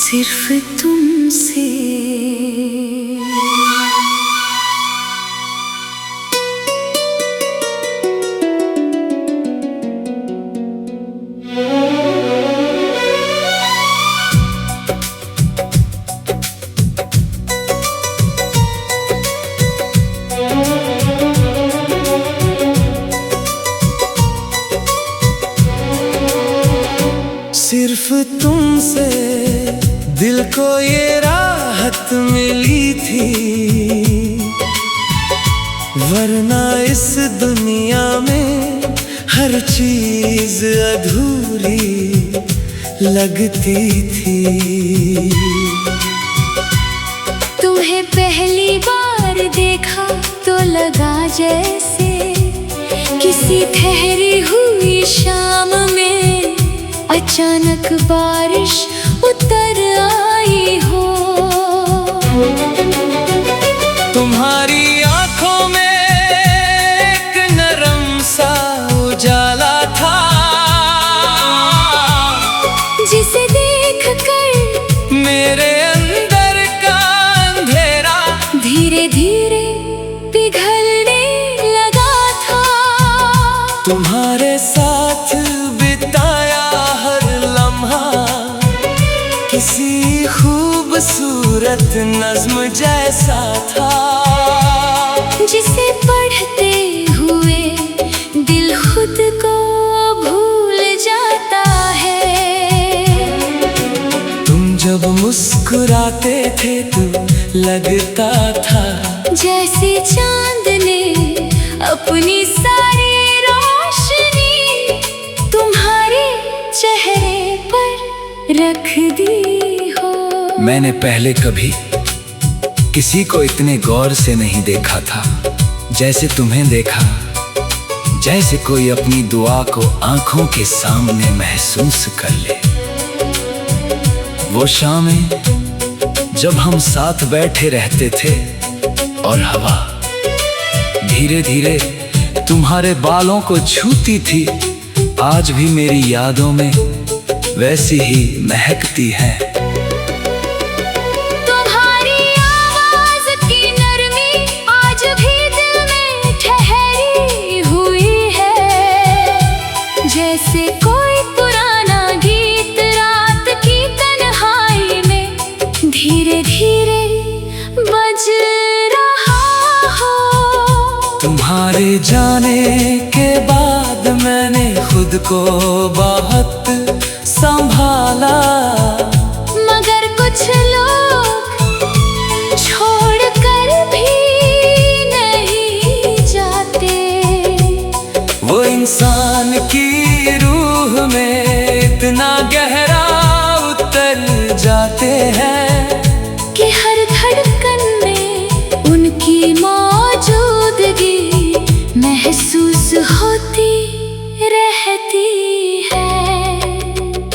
सिर्फ तुमसे। सिर्फ तुमसे दिल को ये राहत मिली थी, वरना इस दुनिया में हर चीज अधूरी लगती थी। तुम्हें पहली बार देखा तो लगा जैसे किसी ठहरी हुई शाम में अचानक बारिश उतर आई हो। तुम्हारी आंखों में एक नरम सा उजाला था, जिसे देखकर मेरे अंदर का अंधेरा धीरे धीरे पिघलने लगा था। तुम्हारे साथ बिताया हर लम्हा किसी खूबसूरत नज्म जैसा था, जिसे पढ़ते हुए दिल खुद को भूल जाता है। तुम जब मुस्कुराते थे तो लगता था जैसे चांद ने अपनी सारी रोशनी तुम्हारे चेहरे पर रख दी हो। मैंने पहले कभी किसी को इतने गौर से नहीं देखा था जैसे तुम्हें देखा, जैसे कोई अपनी दुआ को आंखों के सामने महसूस कर ले। वो शामें जब हम साथ बैठे रहते थे और हवा धीरे धीरे तुम्हारे बालों को छूती थी, आज भी मेरी यादों में वैसी ही महकती है। तुम्हारी आवाज की नरमी आज भी दिल में ठहरी हुई है, जैसे कोई पुराना गीत रात की तन्हाई में धीरे धीरे बज रहा हो। तुम्हारे जाने के बाद मैंने खुद को बहुत संभाला, मगर कुछ लोग छोड़कर भी नहीं जाते। वो इंसान की रूह में इतना गहरा उतर जाते हैं कि हर धड़कन में उनकी मौजूदगी महसूस होती रहती है।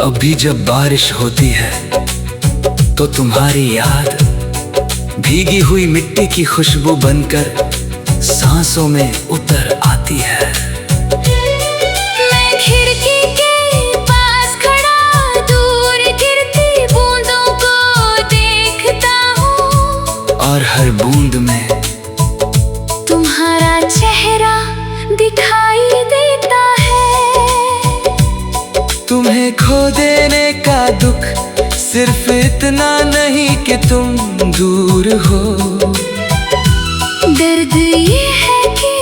अभी जब बारिश होती है तो तुम्हारी याद भीगी हुई मिट्टी की खुशबू बनकर सांसों में उतर आती है। मैं खिड़की के पास खड़ा दूर गिरती बूंदों को देखता हूँ, और हर बूंद में तुम्हारा चेहरा दिखाई देता है। तुम्हें खो देने का दुख सिर्फ इतना नहीं कि तुम दूर हो, दर्द ये है कि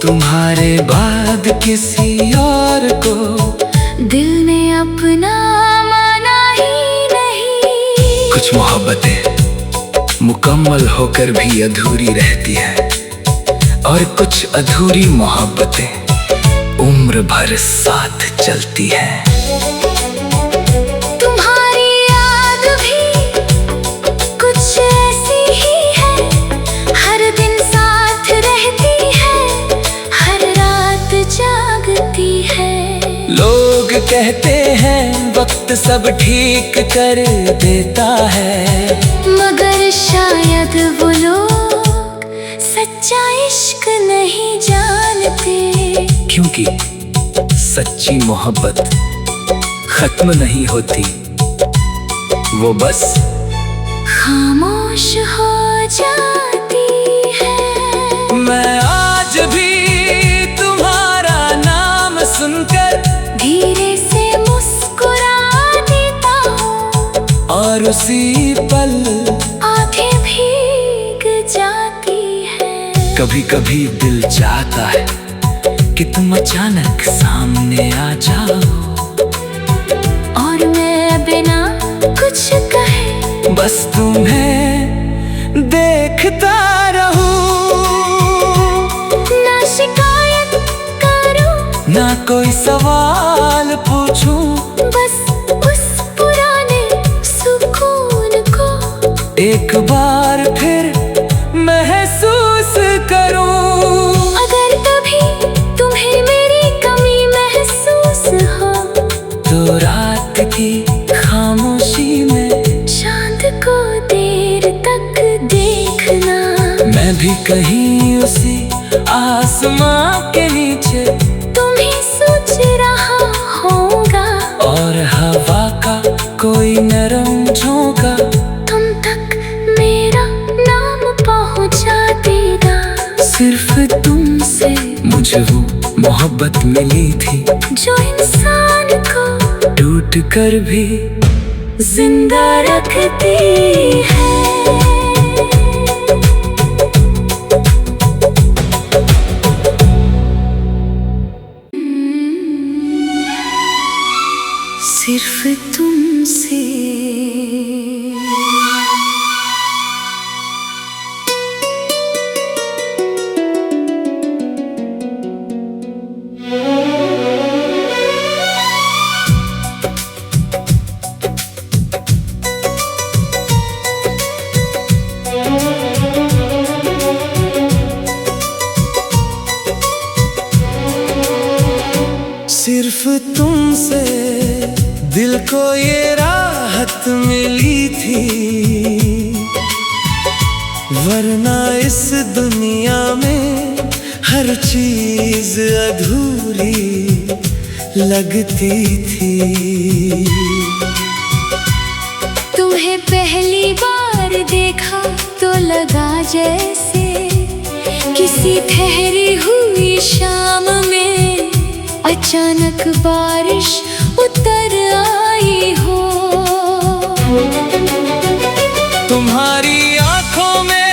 तुम्हारे बाद किसी और को दिल ने अपना माना ही नहीं। कुछ मोहब्बतें मुकम्मल होकर भी अधूरी रहती है, और कुछ अधूरी मोहब्बतें उम्र भर साथ चलती हैं। तुम्हारी याद भी कुछ ऐसी ही है, हर दिन साथ रहती है, हर रात जागती है। लोग कहते हैं वक्त सब ठीक कर देता है, मगर शायद वो लोग सच्चा इश्क नहीं जानते। क्योंकि सच्ची मोहब्बत खत्म नहीं होती, वो बस खामोश हो जाती है। मैं आज भी तुम्हारा नाम सुनकर धीरे से मुस्कुरा देता हूँ और उसी पल आंखें भीग जाती है। कभी कभी दिल चाहता है कि तुम अचानक सामने आ जाओ और मैं बिना कुछ कहे बस तुम्हें देखता रहूं, ना शिकायत करूं ना कोई सवाल पूछूं, बस उस पुराने सुकून को एक बार फिर महसूस करूं। अगर कभी तुम्हें मेरी कमी महसूस हो तो रात की खामोशी में चांद को देर तक देखना। मैं भी कहीं उसी आसमां के नीचे तुम्हें सोच रहा होगा और हवा का कोई नरम झोंका तुम तक मेरा नाम पहुंचा देगा। सिर्फ तुमसे मुझे वो मोहब्बत मिली थी जो इंसान को टूट कर भी जिंदा रखती है। सिर्फ तुमसे सिर्फ तुमसे दिल को ये राहत मिली थी, वरना इस दुनिया में हर चीज अधूरी लगती थी। तुम्हें पहली बार देखा तो लगा जैसे किसी ठहरी हुई शाम में अचानक बारिश उतर आई हो। तुम्हारी आंखों में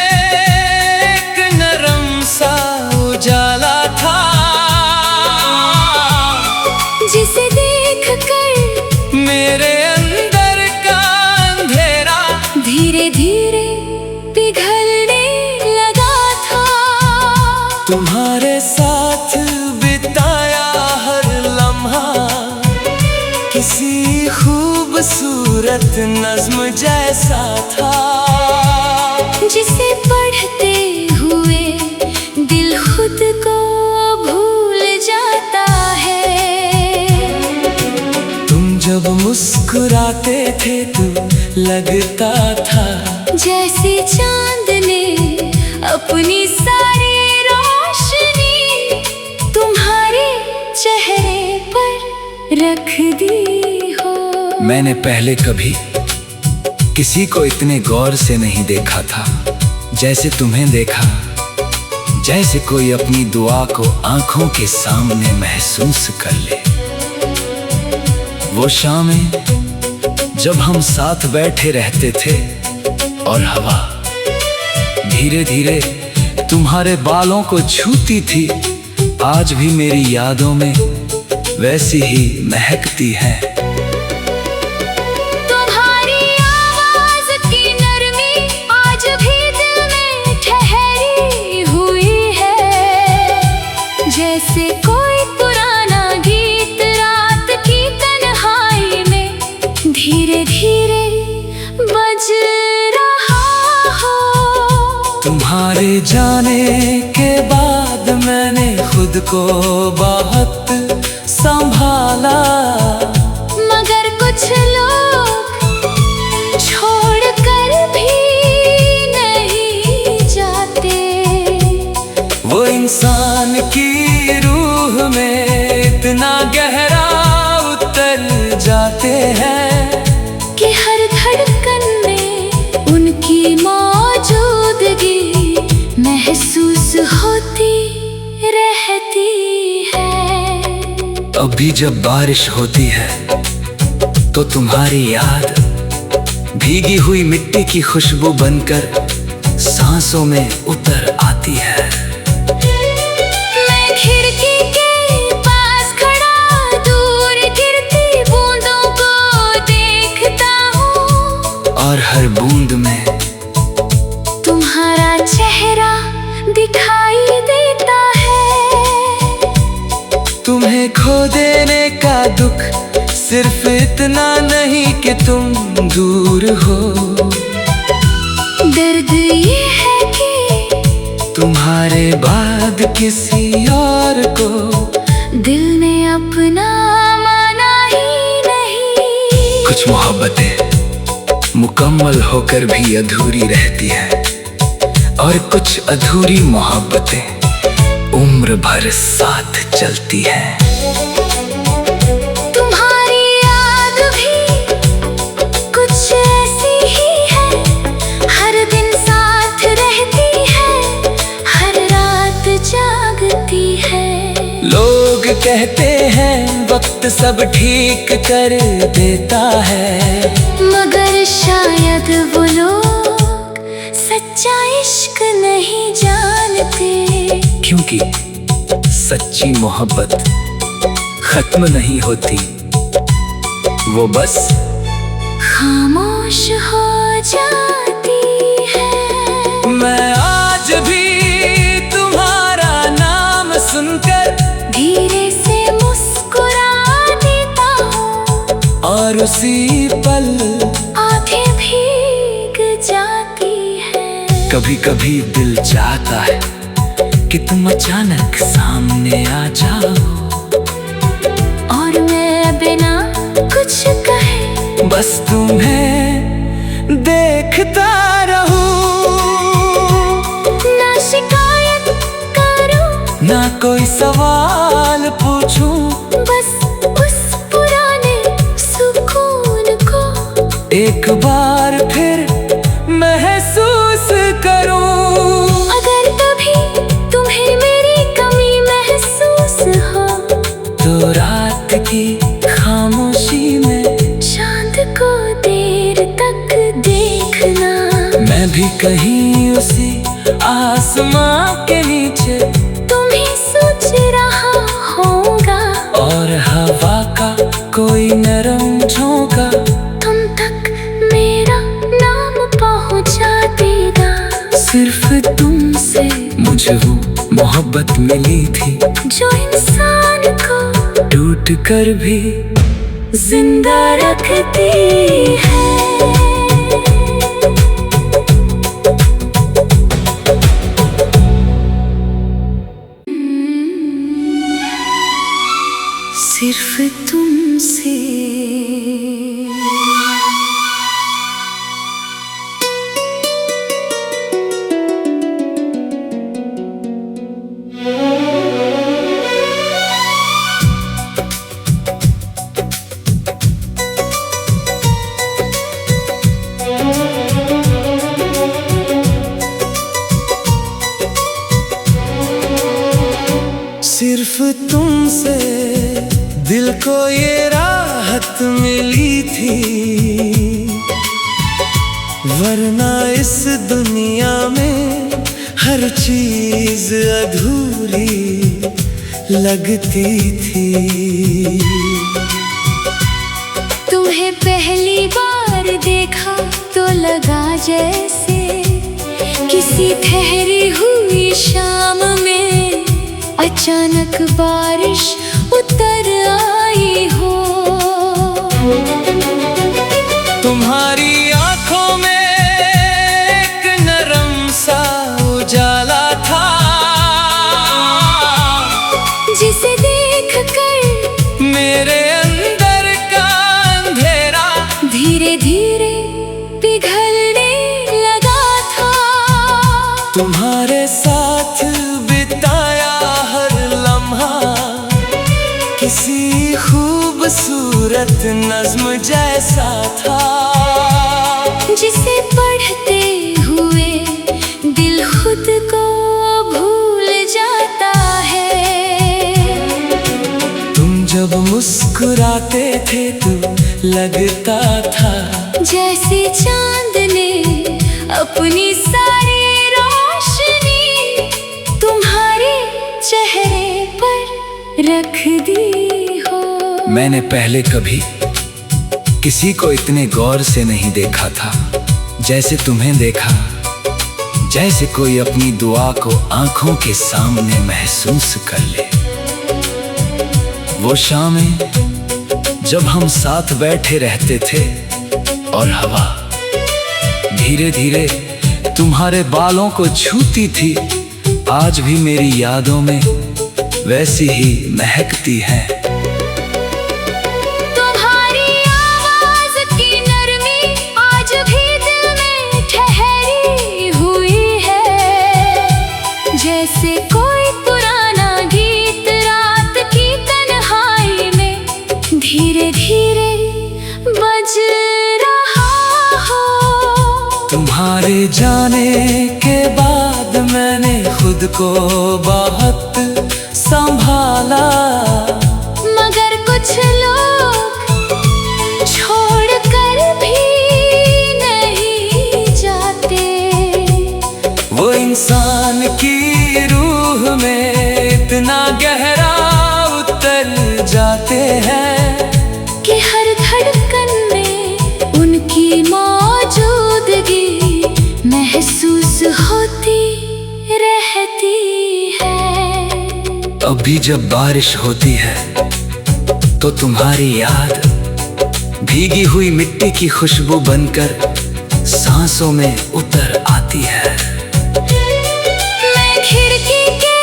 एक नरम सा उजाला था, जिसे देखकर मेरे अंदर का अंधेरा धीरे धीरे पिघलने लगा था। तुम्हारे साथ बिताया हर लम्हा किसी खूबसूरत नज्म जैसा था, जिसे पढ़ते हुए दिल खुद को भूल जाता है। तुम जब मुस्कुराते थे तो लगता था जैसे चांद ने अपनी सारी रोशनी तुम्हारे चेहरे पर रख दी हो। मैंने पहले कभी किसी को इतने गौर से नहीं देखा था जैसे तुम्हें देखा, जैसे कोई अपनी दुआ को आंखों के सामने महसूस कर ले। वो शामें जब हम साथ बैठे रहते थे और हवा धीरे धीरे तुम्हारे बालों को छूती थी, आज भी मेरी यादों में वैसी ही महकती है। तुम्हारी आवाज की नरमी आज भी दिल में ठहरी हुई है, जैसे कोई पुराना गीत रात की तन्हाई में धीरे धीरे बज रहा हो। तुम्हारे जाने के बाद मैंने खुद को बहुत संभाला, मगर कुछ लोग छोड़ कर भी नहीं जाते। वो इंसान की रूह में इतना गहरा उतर जाते हैं कि हर धड़कन अभी जब बारिश होती है तो तुम्हारी याद भीगी हुई मिट्टी की खुशबू बनकर सांसों में उतर आती है। मैं खिड़की के पास खड़ा दूर गिरती बूंदों को देखता हूँ, और हर बूंद में तुम्हारा चेहरा दिखाई देता है। तुम्हें खो देने का दुख सिर्फ इतना नहीं कि तुम दूर हो, दर्द ये है कि तुम्हारे बाद किसी और को दिल ने अपना माना ही नहीं। कुछ मोहब्बतें मुकम्मल होकर भी अधूरी रहती है, और कुछ अधूरी मोहब्बतें उम्र भर साथ चलती हैं। तुम्हारी याद भी कुछ ऐसी ही है, हर दिन साथ रहती है, हर रात जागती है। लोग कहते हैं वक्त सब ठीक कर देता है, मगर शायद वो लोग सच्चा इश्क नहीं जानते। क्योंकि सच्ची मोहब्बत खत्म नहीं होती, वो बस खामोश हो जाती है। मैं आज भी तुम्हारा नाम सुनकर धीरे से मुस्कुरा देता हूँ, और उसी पल आंखें भीग जाती है। कभी कभी दिल चाहता है कि तुम अचानक सामने आ जाओ, और मैं बिना कुछ कहे बस तुम्हें देखता रहूं, ना शिकायत करूं, ना कोई सवाल पूछूं, बस उस पुराने सुकून को एक बार फिर महसूस करूं। अगर कभी तुम्हें मेरी कमी महसूस हो, तो रात की खामोशी में चांद को देर तक देखना। मैं भी कहीं उसी आसमां के नीचे तुम्हें सोच रहा होगा, और हवा का कोई नरम झोंका तुम तक मेरा नाम पहुंचा देगा। सिर्फ तुमसे मुझे वो मोहब्बत मिली थी जो इंसान को टूट कर भी जिंदा रखती है। सिर्फ तुमसे सिर्फ तुमसे दिल को ये राहत मिली थी, वरना इस दुनिया में हर चीज अधूरी लगती थी। तुम्हें पहली बार देखा तो लगा जैसे किसी ठहरी हुई शाम में अचानक बारिश उतर आई हो। तुम्हारी आंखों में एक नरम सा उजाला था, जिसे देखकर मेरे अंदर का अंधेरा धीरे धीरे पिघलने लगा था। तुम्हारे साथ बिताया हर लम्हा किसी खूबसूरत नज्म जैसा था, जिसे पढ़ते हुए दिल खुद को भूल जाता है। तुम जब थे तू लगता था, जैसे चांद ने अपनी सारी रोशनी तुम्हारे चेहरे पर रख दी हो। मैंने पहले कभी किसी को इतने गौर से नहीं देखा था जैसे तुम्हें देखा, जैसे कोई अपनी दुआ को आंखों के सामने महसूस कर ले। वो शामें जब हम साथ बैठे रहते थे और हवा धीरे धीरे तुम्हारे बालों को छूती थी, आज भी मेरी यादों में वैसी ही महकती है। तुम्हारी आवाज की नरमी आज भी दिल में ठहरी हुई है, जैसे कोई पुराना गीत रात की तन्हाई में धीरे धीरे बज रहा हो। तुम्हारे जाने के बाद मैंने खुद को बहुत संभाला, मगर कुछ लोग छोड़ कर भी नहीं जाते। वो इंसान की रूह में इतना गहरा उतर जाते हैं कि हर धड़कन में उनकी मौजूदगी महसूस होती रहती है। अभी जब बारिश होती है तो तुम्हारी याद भीगी हुई मिट्टी की खुशबू बनकर सांसों में उतर आती है। मैं खिड़की के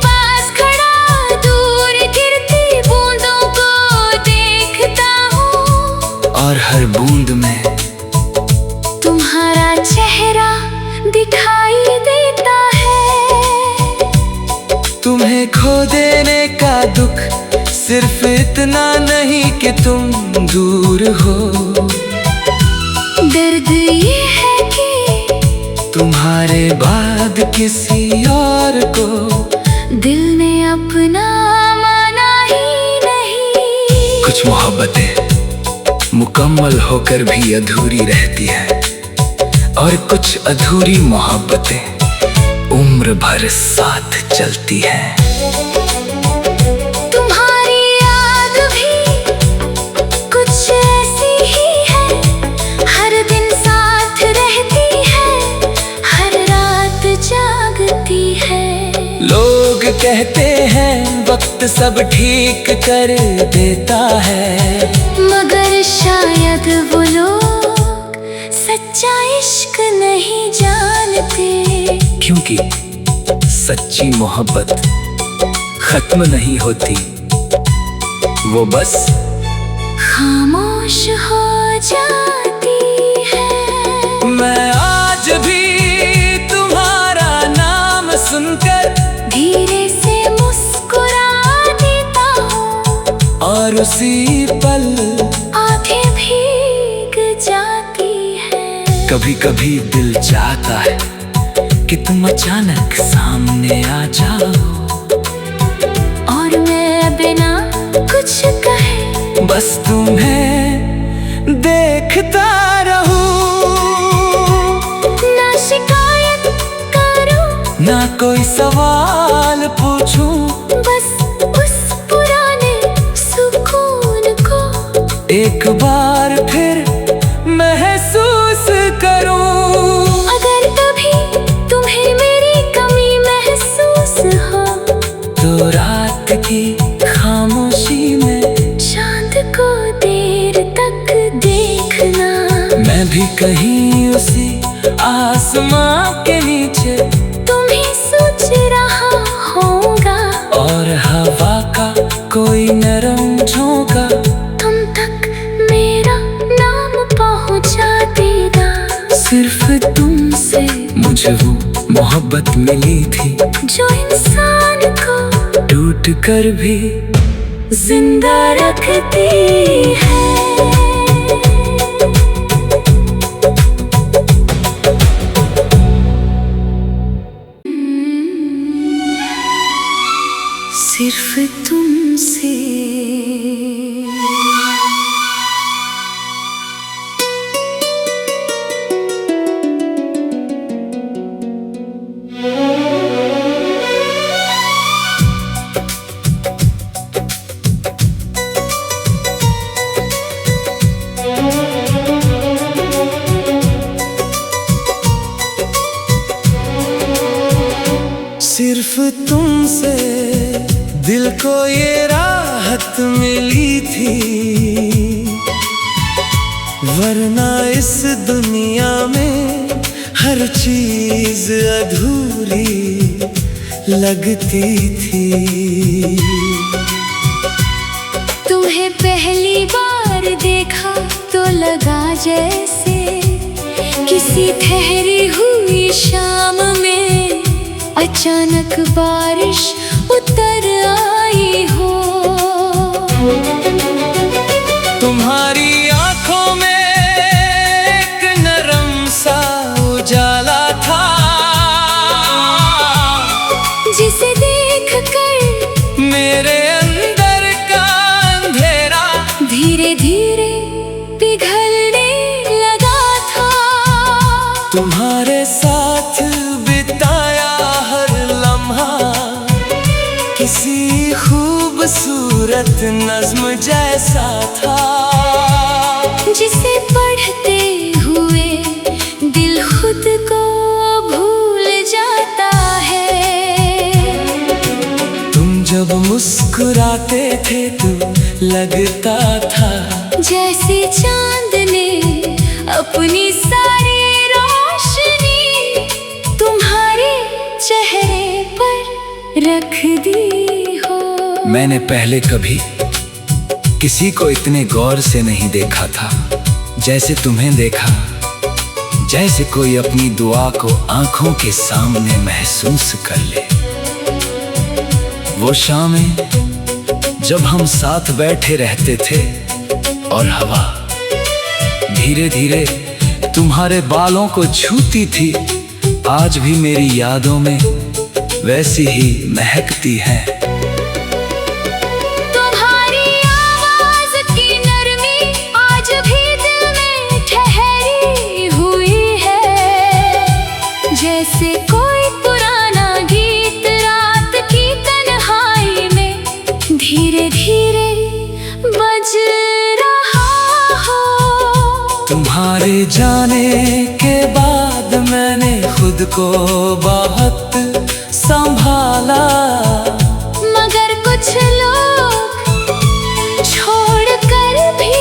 पास खड़ा दूर गिरती बूंदों को देखता हूँ, और हर बूंद में तुम्हारा चेहरा दिखाई देता है। तुम्हें खो देने का दुख सिर्फ इतना नहीं कि तुम दूर हो, दर्द ये है कि तुम्हारे बाद किसी और को दिल ने अपना माना ही नहीं। कुछ मोहब्बतें मुकम्मल होकर भी अधूरी रहती है, और कुछ अधूरी मोहब्बतें उम्र भर साथ चलती है। तुम्हारी याद भी कुछ ऐसी ही है, हर दिन साथ रहती है, हर रात जागती है। लोग कहते हैं वक्त सब ठीक कर देता है, मगर शायद वो लोग सच्चा इश्क नहीं जानते। क्योंकि सच्ची मोहब्बत खत्म नहीं होती, वो बस खामोश हो जाती है। मैं आज भी तुम्हारा नाम सुनकर धीरे से मुस्कुरा देता हूँ, और उसी पल आंखें भीग जाती है। कभी कभी दिल चाहता है कि तुम अचानक सामने आ जाओ, और मैं बिना कुछ कहे बस तुम्हें देखता रहूं, ना शिकायत करूं, ना कोई सवाल पूछूं, बस उस पुराने सुकून को एक बार फिर महसूस करूं। अगर कभी तुम्हें मेरी कमी महसूस हो, तो रात की खामोशी में चांद को देर तक देखना। मैं भी कहीं उसी आसमां के नीचे तुम्हें सोच रहा होगा, और हवा का कोई नरम झोंका तुम तक मेरा नाम पहुंचा देगा। सिर्फ तुमसे मुझे वो मोहब्बत मिली थी, जो इंसान को टूट कर भी जिंदा रखती है। सिर्फ तुमसे सिर्फ तुमसे दिल को ये राहत मिली थी, वरना इस दुनिया में हर चीज अधूरी लगती थी। तुम्हें पहली बार देखा तो लगा जैसे किसी ठहरी हुई शाम में अचानक बारिश उतर आई हो। तुम्हारी आंखों में एक नरम सा उजाला था, जिसे देखकर मेरे अंदर का अंधेरा धीरे धीरे पिघलने लगा था। तुम्हारे साथ बिताया हर लम्हा किसी खूबसूरत नज्म जैसा था, जिसे पढ़ते हुए दिल खुद को भूल जाता है। तुम जब मुस्कुराते थे तो लगता था जैसे चांद ने अपनी सारी रोशनी तुम्हारे चेहरे पर रख दी हो। मैंने पहले कभी किसी को इतने गौर से नहीं देखा था जैसे तुम्हें देखा, जैसे कोई अपनी दुआ को आंखों के सामने महसूस कर ले। वो शामें जब हम साथ बैठे रहते थे और हवा धीरे धीरे तुम्हारे बालों को छूती थी, आज भी मेरी यादों में वैसी ही महकती है। तुम्हारी आवाज की नरमी आज भी दिल में ठहरी हुई है, जैसे कोई पुराना गीत रात की तन्हाई में धीरे धीरे बज रहा हो। तुम्हारे जाने के बाद मैंने खुद को बहुत संभाला, मगर कुछ लोग छोड़कर भी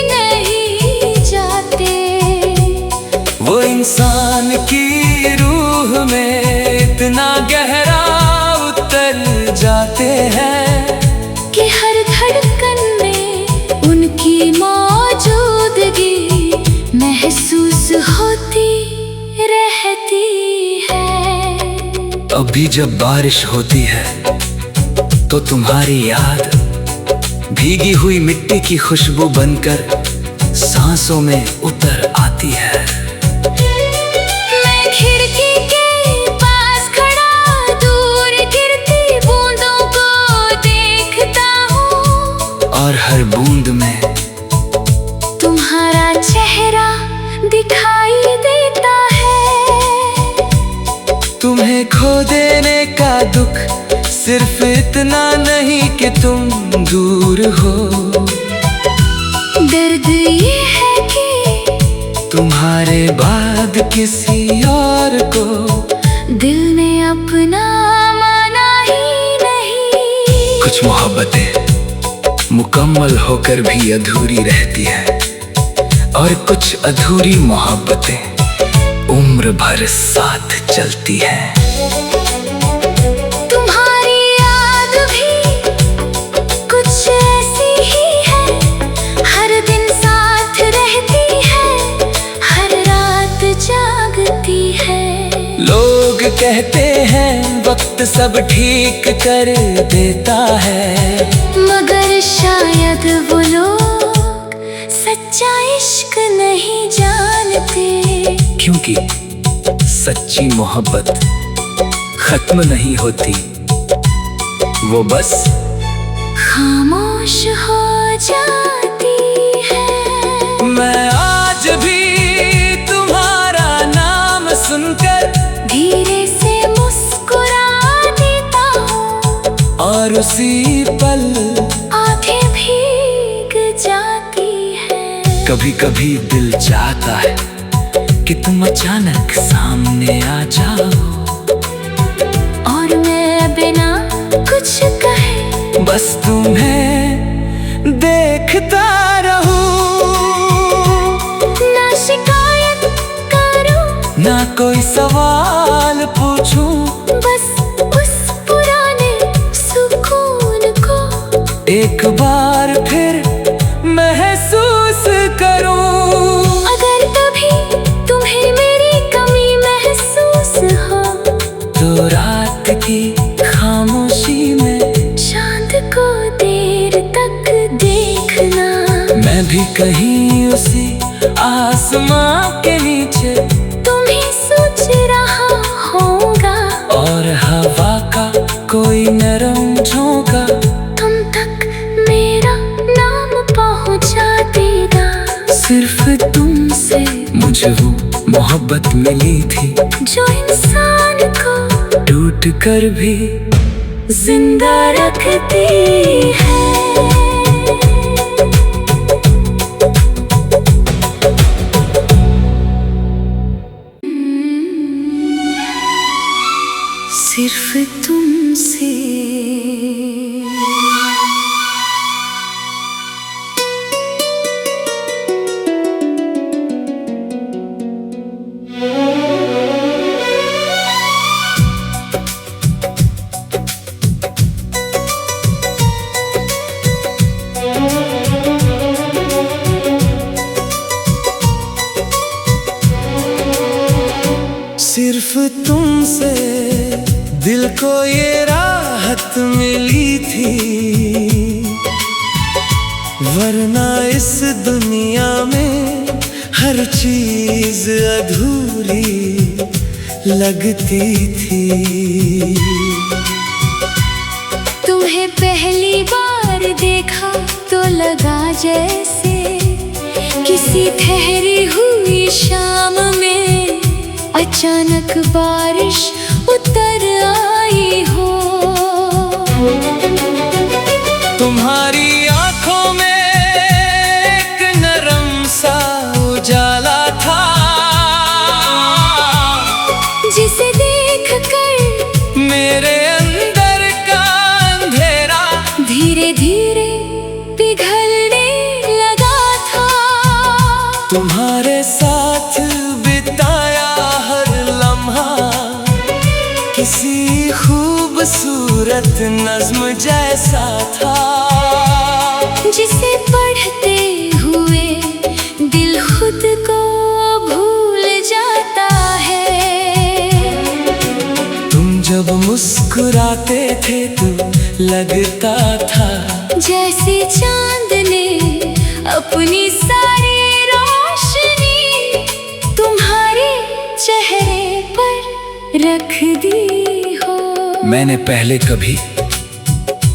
नहीं जाते। वो इंसान की रूह में इतना गहरा उतर जाते हैं कि हर धड़कन में उनकी मौजूदगी महसूस होती रहती है। अभी जब बारिश होती है तो तुम्हारी याद भीगी हुई मिट्टी की खुशबू बनकर सांसों में उतर आती है। मैं खिड़की के पास खड़ा दूर गिरती बूंदों को देखता हूँ, और हर बूंद में तुम्हारा चेहरा दिखाई देता है। तुम्हें खो देने का दुख सिर्फ इतना नहीं कि तुम दूर हो, दर्द ये है कि तुम्हारे बाद किसी और को दिल ने अपना माना ही नहीं। कुछ मोहब्बतें मुकम्मल होकर भी अधूरी रहती है, और कुछ अधूरी मोहब्बतें उम्र भर साथ चलती हैं। तुम्हारी याद भी कुछ ऐसी ही है, हर दिन साथ रहती है, हर रात जागती है। लोग कहते हैं वक्त सब ठीक कर देता है, मगर शायद वो लोग सच्चा इश्क नहीं जानते। क्योंकि सच्ची मोहब्बत खत्म नहीं होती, वो बस खामोश हो जाती है। मैं आज भी तुम्हारा नाम सुनकर धीरे से मुस्कुरा देता हूँ, और उसी पल आंखें भीग जाती है। कभी कभी दिल चाहता है कि तुम अचानक सामने आ जाओ, और बस तुम्हें देखता रहूं, ना शिकायत करूं, ना कोई सवाल पूछूं, बस उस पुराने सुकून को एक बार फिर महसूस करूं। अगर कभी तुम्हें मेरी कमी महसूस हो, तो रात की खामोशी में चांद को देर तक देखना। मैं भी कहीं उसी आसमां के नीचे तुम्हें सोच रहा होगा, और हवा का कोई नरम झोंका तुम तक मेरा नाम पहुंचा देगा। सिर्फ तुमसे मुझे वो मोहब्बत मिली थी, जो इंसान को टूट कर भी जिंदा रखती है। सिर्फ तुमसे सिर्फ तुमसे दिल को ये राहत मिली थी, वरना इस दुनिया में हर चीज अधूरी लगती थी। तुम्हें पहली बार देखा तो लगा जैसे किसी ठहरी हुई शाम में अचानक बारिश उतर आई हो। तुम्हारी आंखों में एक नरम सा उजाला था, जिसे देखकर मेरे अंदर का अंधेरा धीरे धीरे पिघलने लगा था। तुम्हारे साथ बिताया हर लम्हा किसी खूबसूरत नज्म जैसा था, जिसे पढ़ते हुए दिल खुद को भूल जाता है। तुम जब मुस्कुराते थे तो लगता था जैसे चांद ने अपनी सारी रोशनी तुम्हारे चेहरे पर रख दी हो। मैंने पहले कभी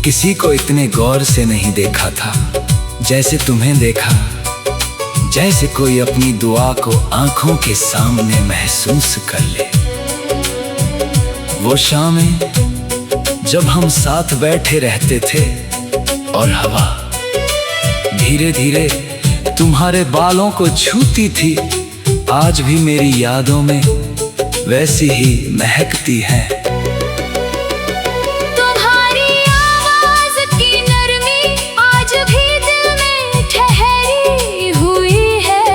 किसी को इतने गौर से नहीं देखा था जैसे तुम्हें देखा, जैसे कोई अपनी दुआ को आंखों के सामने महसूस कर ले। वो शामें जब हम साथ बैठे रहते थे और हवा धीरे धीरे तुम्हारे बालों को छूती थी, आज भी मेरी यादों में वैसी ही महकती है। तुम्हारी आवाज की नरमी आज भी दिल में ठहरी हुई है,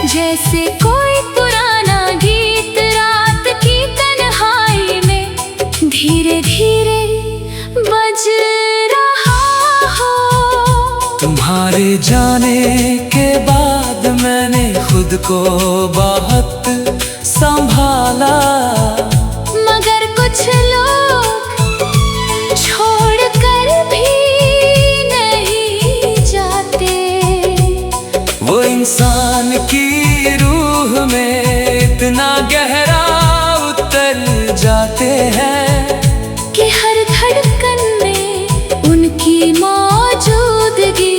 जैसे कोई पुराना गीत रात की तन्हाई में धीरे धीरे बज रहा हो। तुम्हारे जाने के बाद मैंने खुद को बहुत संभाला, मगर कुछ लोग छोड़कर भी नहीं जाते। वो इंसान की रूह में इतना गहरा उतर जाते हैं कि हर धड़कन में उनकी मौजूदगी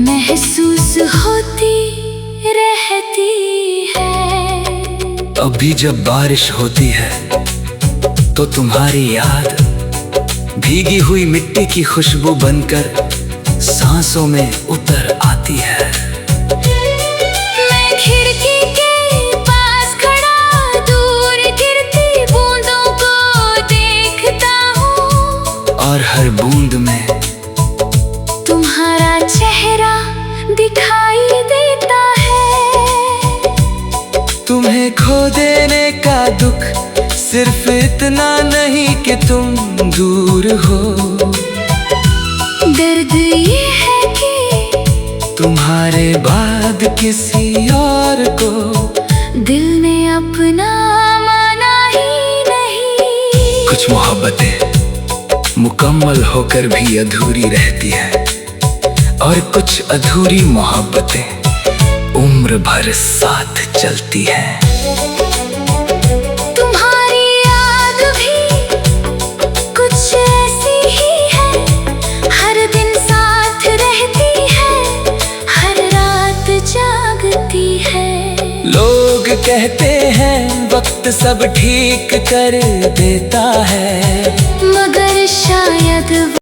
महसूस होती रहती है। अभी जब बारिश होती है तो तुम्हारी याद भीगी हुई मिट्टी की खुशबू बनकर सांसों में उतर आती है। मैं खिड़की के पास खड़ा दूर गिरती बूंदों को देखता हूँ, और हर बूंद दिखाई देता है। तुम्हें खो देने का दुख सिर्फ इतना नहीं कि तुम दूर हो। दर्द ये है कि तुम्हारे बाद किसी और को दिल ने अपना माना ही नहीं। कुछ मोहब्बतें मुकम्मल होकर भी अधूरी रहती है, और कुछ अधूरी मोहब्बतें उम्र भर साथ चलती हैं। तुम्हारी याद भी कुछ ऐसी ही है, हर दिन साथ रहती है, हर रात जागती है। लोग कहते हैं वक्त सब ठीक कर देता है, मगर शायद